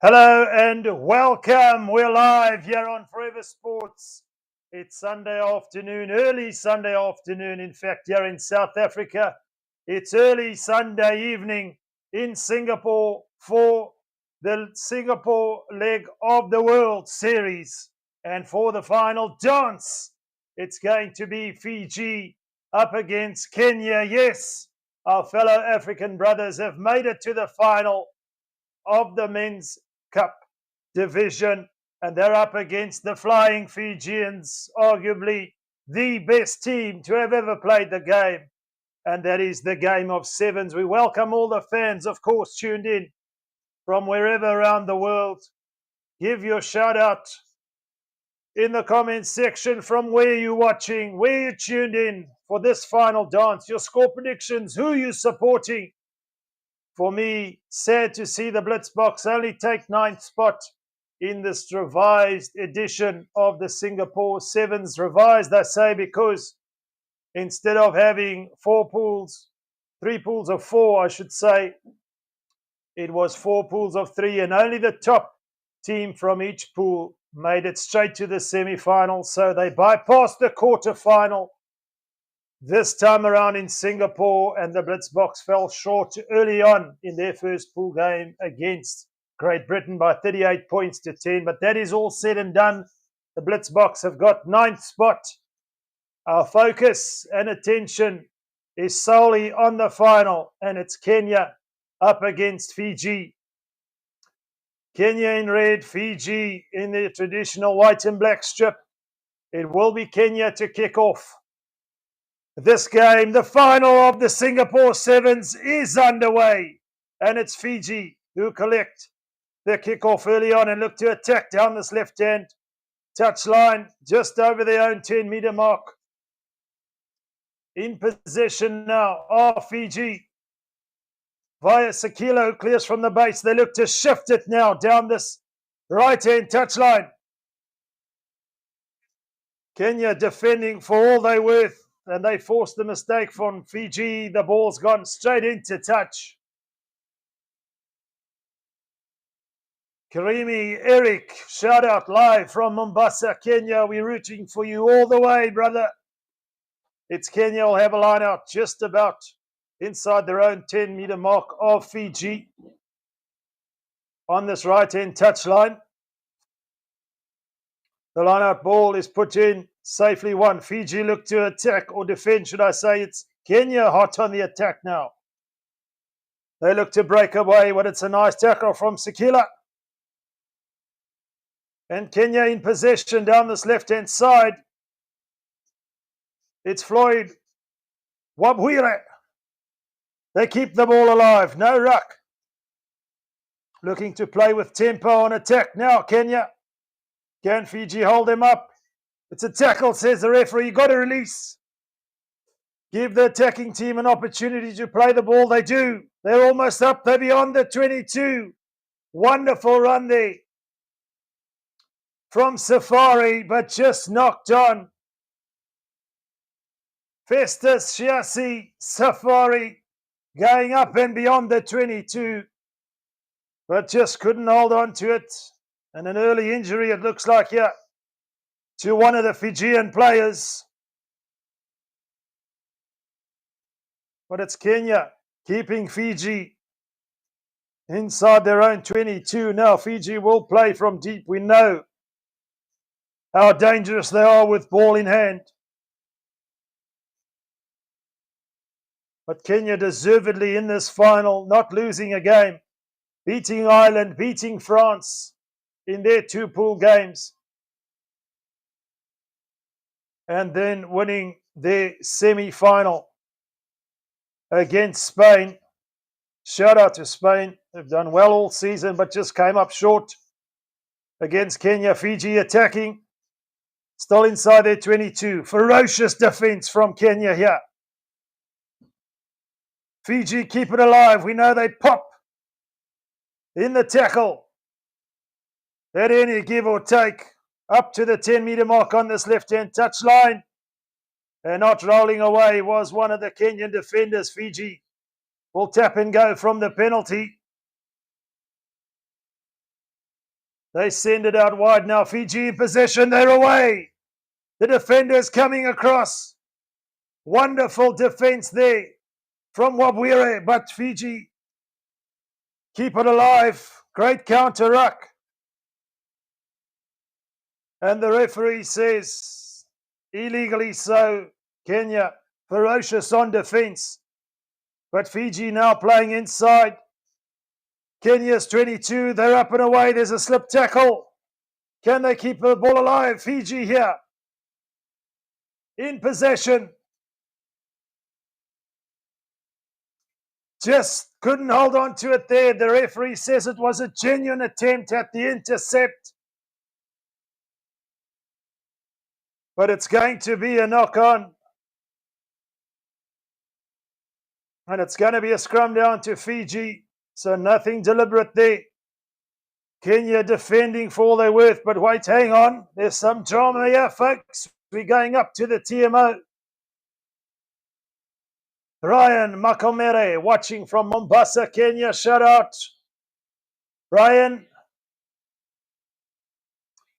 Hello and welcome. We're live here on Forever Sports. It's Sunday afternoon, early Sunday afternoon. In fact, here in South Africa, it's early Sunday evening in Singapore for the Singapore leg of the World Series. And for the final dance, it's going to be Fiji up against Kenya. Yes, our fellow African brothers have made it to the final of the men's Cup division, and they're up against the Flying Fijians, arguably the best team to have ever played the game, and that is the game of sevens. We welcome all the fans, of course, tuned in from wherever around the world. Give your shout out in the comments section from where you're watching, where you tuned in for this final dance, your score predictions, who you're supporting. For me, sad to see the Blitzboks only take 9th spot in this revised edition of the Singapore Sevens. Revised, I say, because instead of having 4 pools, 3 pools of 4, I should say, it was 4 pools of 3, and only the top team from each pool made it straight to the semi-final. So they bypassed the quarter-final this time around in Singapore, and the Blitzboks fell short early on in their first pool game against Great Britain by 38 points to 10. But that is all said and done. The Blitzboks have got 9th spot. Our focus and attention is solely on the final, and it's Kenya up against Fiji. Kenya in red, Fiji in the traditional white and black strip. It will be Kenya to kick off this game. The final of the Singapore Sevens is underway, and it's Fiji who collect the kickoff early on and look to attack down this left-hand touchline just over their own 10-meter mark. In possession now are Fiji. Via Sakilo clears from the base. They look to shift it now down this right-hand touchline. Kenya defending for all they're worth, and they forced the mistake from Fiji. The ball's gone straight into touch. Karimi Eric, shout out live from Mombasa, Kenya. We're rooting for you all the way, brother. It's Kenya will have a line out just about inside their own 10-meter mark of Fiji on this right-hand touchline. The line-out ball is put in, safely won. Fiji look to attack, or defend, should I say. It's Kenya hot on the attack now. They look to break away, but it's a nice tackle from Sakila. And Kenya in possession down this left-hand side. It's Floyd Wabwire. They keep the ball alive. No ruck. Looking to play with tempo on attack now, Kenya. Can Fiji hold them up? It's a tackle, says the referee. You got to release. Give the attacking team an opportunity to play the ball. They do. They're almost up. They're beyond the 22. Wonderful run there from Safari, but just knocked on. Festus Shiasi Safari going up and beyond the 22, but just couldn't hold on to it. And an early injury, it looks like, here to one of the Fijian players. But it's Kenya keeping Fiji inside their own 22. Now Fiji will play from deep. We know how dangerous they are with ball in hand. But Kenya deservedly in this final, not losing a game, beating Ireland, beating France in their 2 pool games, and then winning their semi-final against Spain. Shout out to Spain. They've done well all season, but just came up short against Kenya. Fiji attacking, still inside their 22. Ferocious defense from Kenya here. Fiji keep it alive. We know they pop in the tackle at any give or take up to the 10-meter mark on this left-hand touchline. And not rolling away was one of the Kenyan defenders. Fiji will tap and go from the penalty. They send it out wide now. Fiji in possession. They're away. The defenders coming across. Wonderful defense there from Wabwire, but Fiji keep it alive. Great counter ruck. And the referee says, illegally so, Kenya, ferocious on defense. But Fiji now playing inside. Kenya's 22, they're up and away. There's a slip tackle. Can they keep the ball alive? Fiji here. In possession. Just couldn't hold on to it there. The referee says it was a genuine attempt at the intercept. But it's going to be a knock-on. And it's going to be a scrum down to Fiji. So nothing deliberate there. Kenya defending for all they're worth. But wait, hang on. There's some drama here, folks. We're going up to the TMO. Ryan Makomere watching from Mombasa, Kenya. Shout out. Ryan.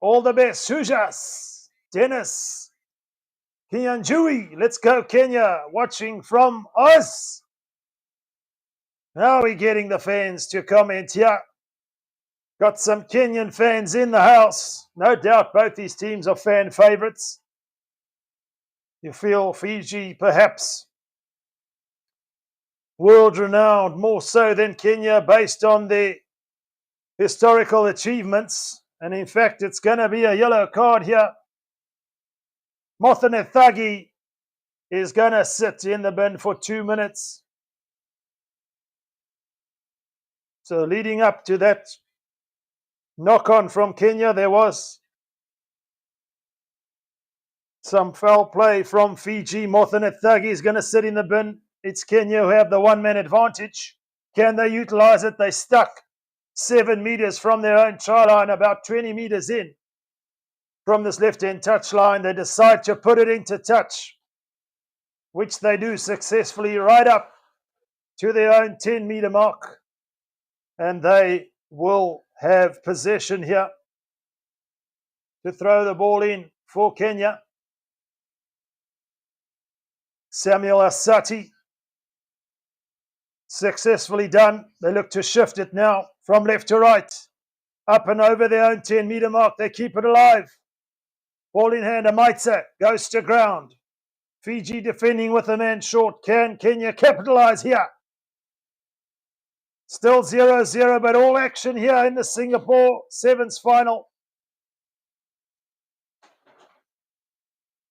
All the best. Sujas. Dennis. Kianjui. Let's go, Kenya. Watching from Oz. Now we're getting the fans to comment here. Got some Kenyan fans in the house. No doubt both these teams are fan favourites. You feel Fiji perhaps world-renowned more so than Kenya based on their historical achievements. And in fact, it's going to be a yellow card here. Mothanethagi is going to sit in the bin for 2 minutes. So leading up to that knock-on from Kenya, there was some foul play from Fiji. Mothanethagi is going to sit in the bin. It's Kenya who have the one-man advantage. Can they utilize it? They stuck 7 meters from their own try line, about 20 meters in from this left-hand touch line. They decide to put it into touch, which they do successfully right up to their own 10-meter mark. And they will have possession here to throw the ball in for Kenya. Samuel Asati, successfully done. They look to shift it now from left to right, up and over their own 10-meter mark. They keep it alive. Ball in hand, Amaitsa goes to ground. Fiji defending with a man short. Can Kenya capitalize here? Still 0-0, but all action here in the Singapore Sevens final.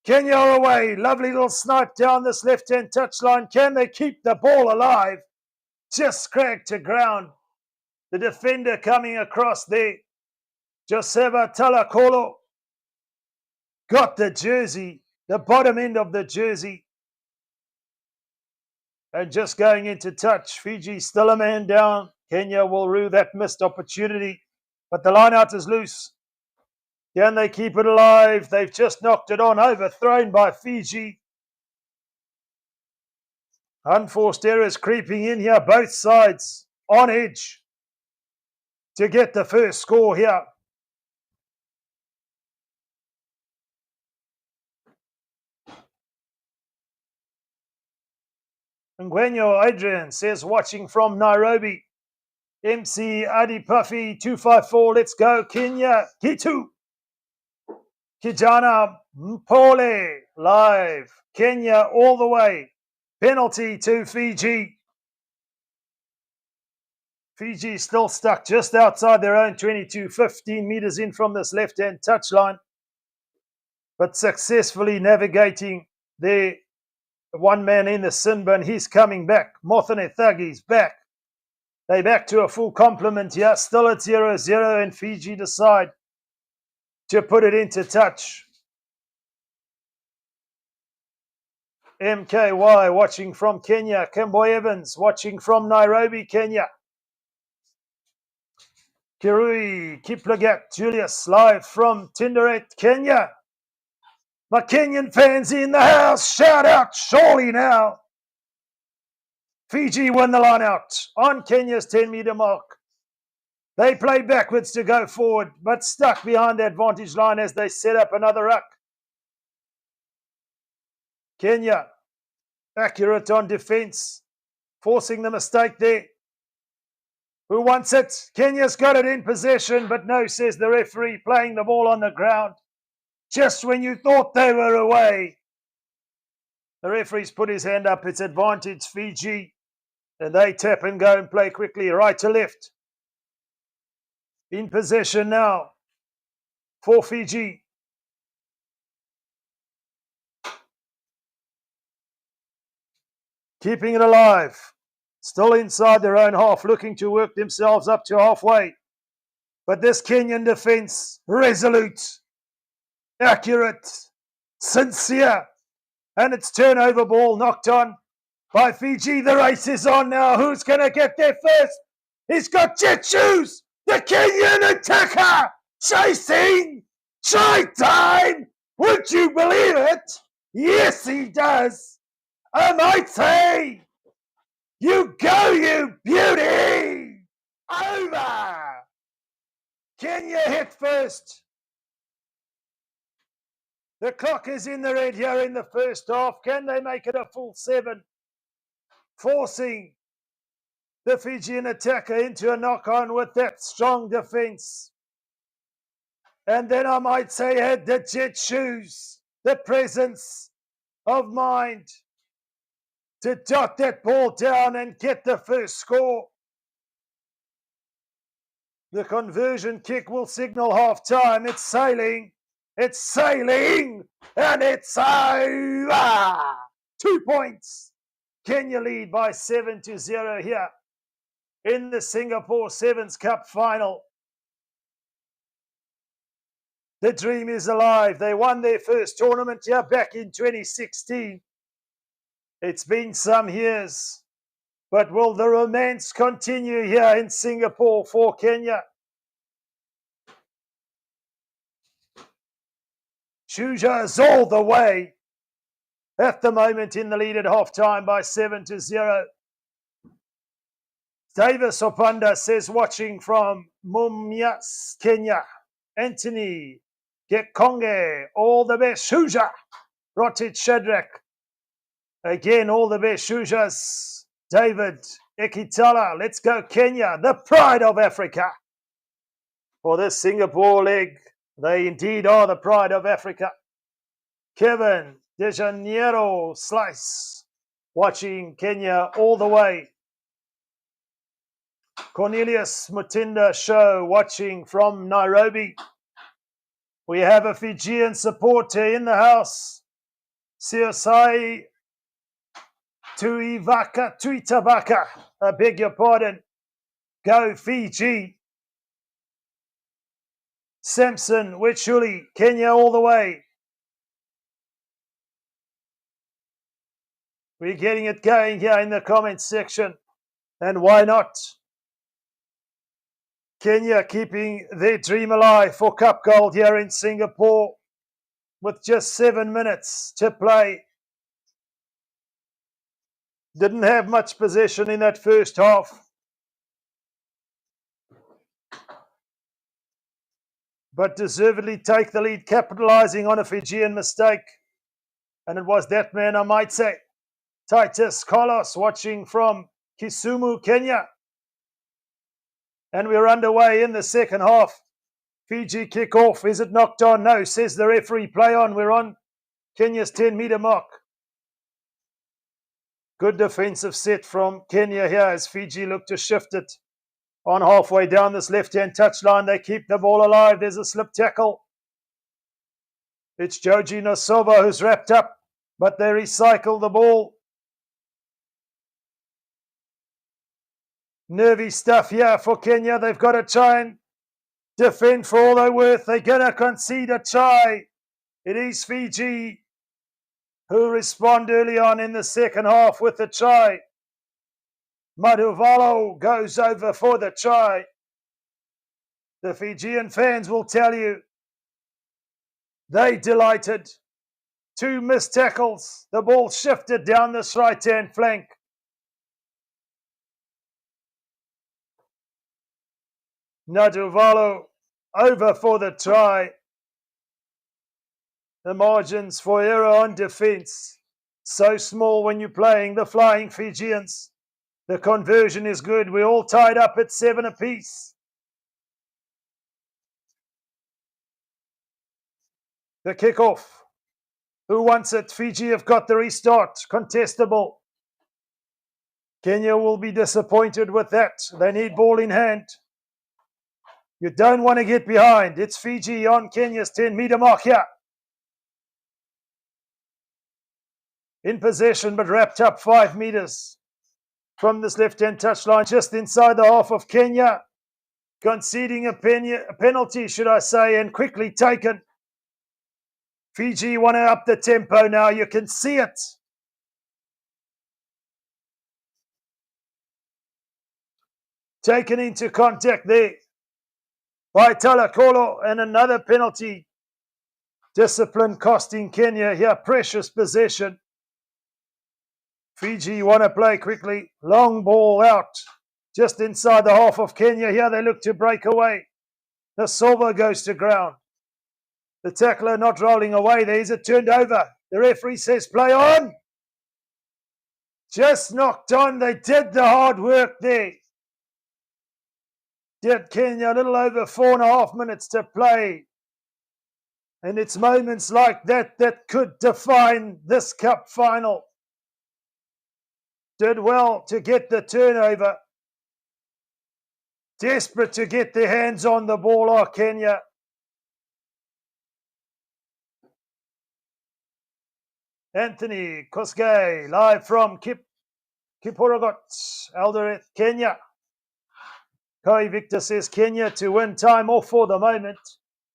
Kenya are away. Lovely little snipe down this left-hand touchline. Can they keep the ball alive? Just cracked to ground. The defender coming across there. Joseva Talakolo got the jersey, the bottom end of the jersey. And just going into touch. Fiji still a man down. Kenya will rue that missed opportunity. But the line out is loose. Can they keep it alive? They've just knocked it on, overthrown by Fiji. Unforced errors creeping in here, both sides on edge to get the first score here. Ngwenyo Adrian says, watching from Nairobi. MC Adi Puffy 254, let's go. Kenya, Kitu. Kijana Mpole, live. Kenya all the way. Penalty to Fiji. Fiji still stuck just outside their own 22, 15 meters in from this left-hand touchline, but successfully navigating their one man in the sin bin. He's coming back. Mothanethagi's back. They back to a full complement here. Still at 0-0, and Fiji decide to put it into touch. MKY watching from Kenya. Kimboy Evans watching from Nairobi, Kenya. Kirui Kiplagat Julius live from Tinderet, Kenya. My Kenyan fans in the house, shout out surely now. Fiji won the line out on Kenya's 10-meter mark. They play backwards to go forward, but stuck behind the advantage line as they set up another ruck. Kenya, accurate on defence, forcing the mistake there. Who wants it? Kenya's got it in possession, but no, says the referee, playing the ball on the ground. Just when you thought they were away. The referee's put his hand up. It's advantage Fiji. And they tap and go and play quickly, right to left. In possession now for Fiji. Keeping it alive. Still inside their own half, looking to work themselves up to halfway. But this Kenyan defence, resolute, accurate, sincere. And it's turnover ball knocked on by Fiji. The race is on now. Who's going to get there first? He's got jet shoes. The Kenyan attacker chasing. Try time. Would you believe it? Yes, he does. I might say, you go, you beauty. Over. Kenya hit first. The clock is in the red here in the first half. Can they make it a full 7? Forcing the Fijian attacker into a knock-on with that strong defence. And then I might say had the jet shoes, the presence of mind to dot that ball down and get the first score. The conversion kick will signal half-time. It's sailing, and it's over. 2 points. Kenya lead by 7-0 here in the Singapore Sevens Cup final. The dream is alive. They won their first tournament here back in 2016. It's been some years, but will the romance continue here in Singapore for Kenya? Shuja is all the way at the moment in the lead at half-time by 7-0. Davis Opanda says, watching from Mumias, Kenya. Anthony Gekonge, all the best. Shuja, Rotit Shadrach. Again, all the best. Shujas, David Ekitala. Let's go, Kenya, the pride of Africa. For this Singapore leg, they indeed are the pride of Africa. Kevin De Janeiro Slice, watching Kenya all the way. Cornelius Mutinda Show, watching from Nairobi. We have a Fijian supporter in the house. Siosai Tuitabaka, I beg your pardon. Go Fiji. Samson Wechuli, Kenya all the way. We're getting it going here in the comments section. And why not? Kenya keeping their dream alive for Cup Gold here in Singapore with just 7 minutes to play. Didn't have much possession in that first half. But deservedly take the lead, capitalising on a Fijian mistake. And it was that man, I might say, Titus Carlos, watching from Kisumu, Kenya. And we're underway in the second half. Fiji kick off. Is it knocked on? No, says the referee. Play on. We're on Kenya's 10-metre mark. Good defensive set from Kenya here as Fiji look to shift it on halfway down this left-hand touchline. They keep the ball alive. There's a slip tackle. It's Joji Nosova who's wrapped up, but they recycle the ball. Nervy stuff here for Kenya. They've got to try and defend for all they're worth. They're going to concede a try. It is Fiji who respond early on in the second half with the try. Maduvalo goes over for the try. The Fijian fans will tell you they delighted. 2 missed tackles. The ball shifted down this right-hand flank. Naduvalo over for the try. The margins for error on defense so small when you're playing the Flying Fijians. The conversion is good. We're all tied up at 7 apiece. The kickoff. Who wants it? Fiji have got the restart. Contestable. Kenya will be disappointed with that. They need ball in hand. You don't want to get behind. It's Fiji on Kenya's 10-meter mark here. In possession, but wrapped up 5 meters from this left-hand touchline, just inside the half of Kenya. Conceding a penalty, should I say, and quickly taken. Fiji want to up the tempo now. You can see it. Taken into contact there by Talakolo, and another penalty. Discipline costing Kenya here. Precious possession. Fiji want to play quickly. Long ball out. Just inside the half of Kenya here. They look to break away. The silver goes to ground. The tackler not rolling away. There is a turned over. The referee says play on. Just knocked on. They did the hard work there. Did Kenya a little over 4.5 minutes to play. And it's moments like that that could define this cup final. Did well to get the turnover. Desperate to get their hands on the ball are Kenya. Anthony Koskei, live from Kiporogot, Eldoret, Kenya. Koi Victor says Kenya to win. Time off for the moment.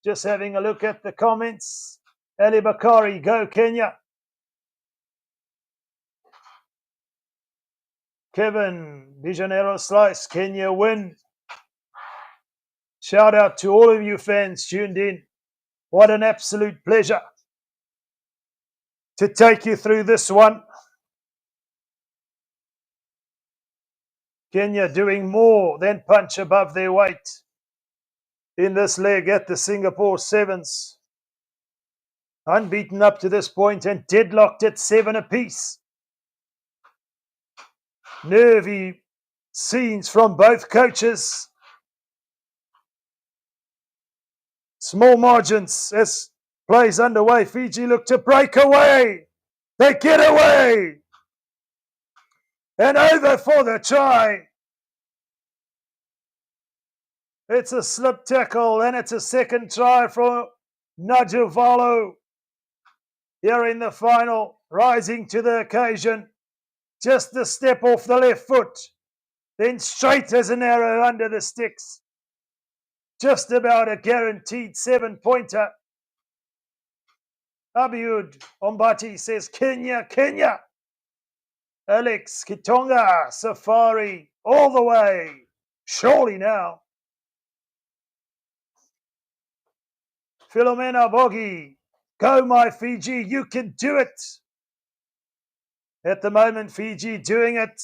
Just having a look at the comments. Ali Bakari, go Kenya. Kevin, Visionero Slice, Kenya win. Shout out to all of you fans tuned in. What an absolute pleasure to take you through this one. Kenya doing more than punch above their weight in this leg at the Singapore Sevens. Unbeaten up to this point and deadlocked at 7 apiece. Nervy scenes from both coaches. Small margins as plays underway. Fiji look to break away. They get away. And over for the try. It's a slip tackle and it's a second try for Najuvalo. Here in the final, rising to the occasion. Just a step off the left foot. Then straight as an arrow under the sticks. Just about a guaranteed 7-pointer. Abiud Ombati says, Kenya, Kenya. Alex Kitonga, Safari, all the way. Surely now. Philomena Bogi, go my Fiji, you can do it. At the moment, Fiji doing it,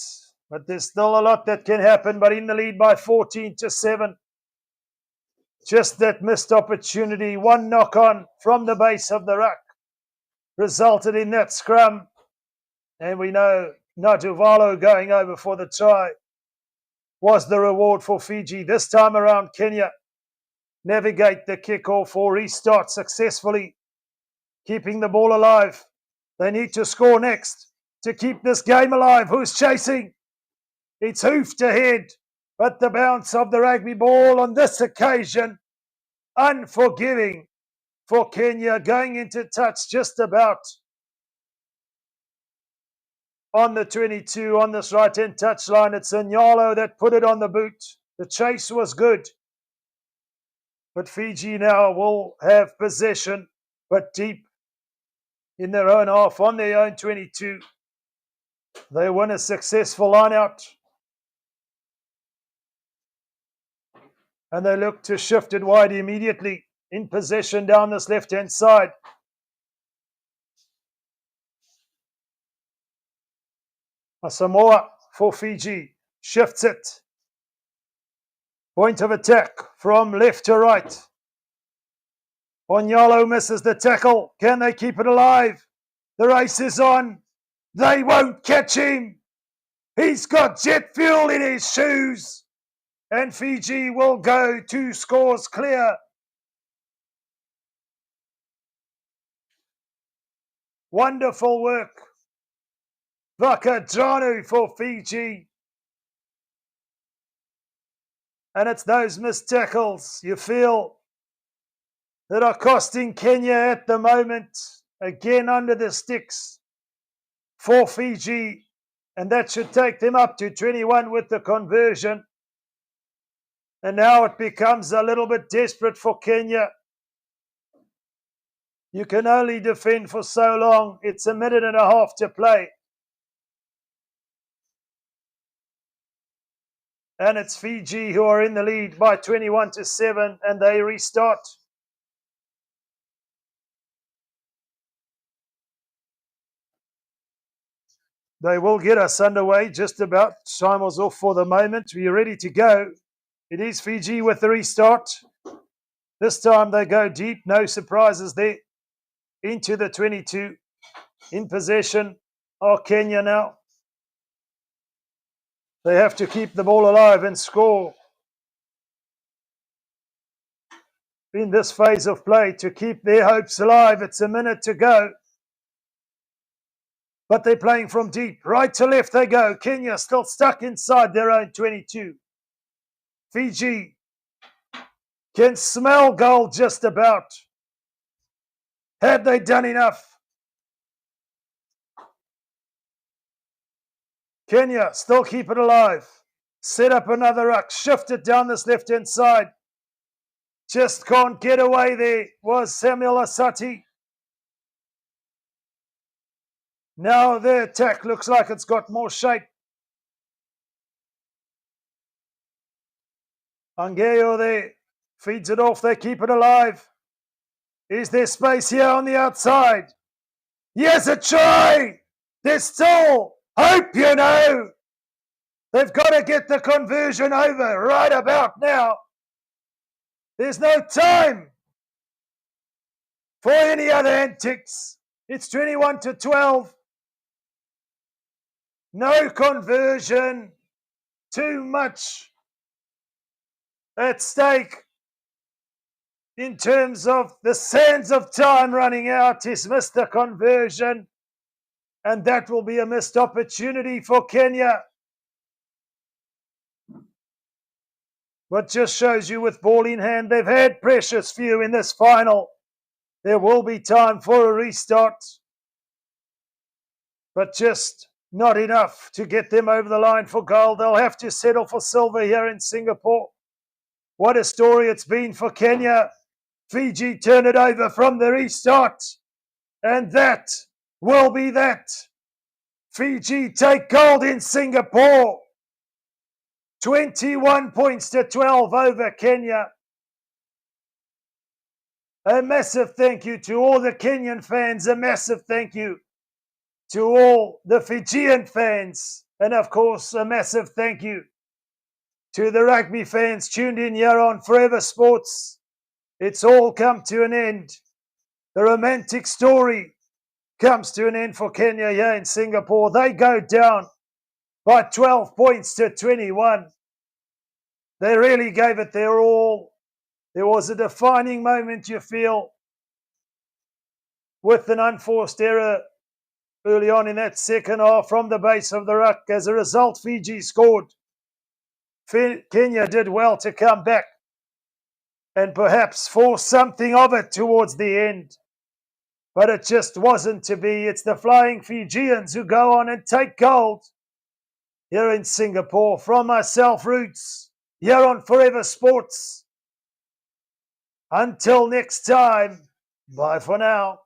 but there's still a lot that can happen, but in the lead by 14-7. Just that missed opportunity, one knock on from the base of the ruck, resulted in that scrum. And we know Natuvalo going over for the try was the reward for Fiji. This time around, Kenya navigate the kickoff or restart successfully, keeping the ball alive. They need to score next to keep this game alive. Who's chasing? It's hoofed ahead, but the bounce of the rugby ball on this occasion, unforgiving for Kenya, going into touch just about on the 22 on this right-hand touchline. It's Anyalo that put it on the boot. The chase was good. But Fiji now will have possession, but deep in their own half, on their own 22. They win a successful line-out. And they look to shift it wide immediately. In possession down this left-hand side. Samoa for Fiji. Shifts it. Point of attack from left to right. Onyalo misses the tackle. Can they keep it alive? The race is on. They won't catch him. He's got jet fuel in his shoes. And Fiji will go 2 scores clear. Wonderful work. Vakadranu for Fiji. And it's those missed tackles you feel that are costing Kenya at the moment. Again under the sticks for Fiji. And that should take them up to 21 with the conversion. And now it becomes a little bit desperate for Kenya. You can only defend for so long. It's a minute and a half to play. And it's Fiji who are in the lead by 21-7, and they restart. They will get us underway just about. Time was off for the moment. We're ready to go. It is Fiji with the restart. This time they go deep. No surprises there. Into the 22. In possession of Kenya now. They have to keep the ball alive and score in this phase of play to keep their hopes alive. It's a minute to go. But they're playing from deep. Right to left they go. Kenya still stuck inside their own 22. Fiji can smell goal just about. Have they done enough? Kenya still keep it alive. Set up another ruck. Shift it down this left-hand side. Just can't get away there was Samuel Asati. Now their attack looks like it's got more shape. Angeo there feeds it off. They keep it alive. Is there space here on the outside? Yes, a try! There's still hope, you know. They've got to get the conversion over right about now. There's no time for any other antics. It's 21-12. No conversion. Too much at stake in terms of the sands of time running out. He's missed the conversion, and that will be a missed opportunity for Kenya. But just shows you with ball in hand, they've had precious few in this final. There will be time for a restart, but just not enough to get them over the line for gold. They'll have to settle for silver here in Singapore. What a story it's been for Kenya. Fiji turn it over from the restart, and that will be that. Fiji take gold in Singapore. 21 points to 12 over Kenya. A massive thank you to all the Kenyan fans. A massive thank you to all the Fijian fans. And of course, a massive thank you to the rugby fans tuned in here on Forever Sports. It's all come to an end. The romantic story comes to an end for Kenya here in Singapore. They go down by 12 points to 21. They really gave it their all. There was a defining moment, you feel, with an unforced error early on in that second half from the base of the ruck. As a result, Fiji scored. Kenya did well to come back and perhaps force something of it towards the end. But it just wasn't to be. It's the Flying Fijians who go on and take gold here in Singapore. From myself, Roots, here on Forever Sports. Until next time, bye for now.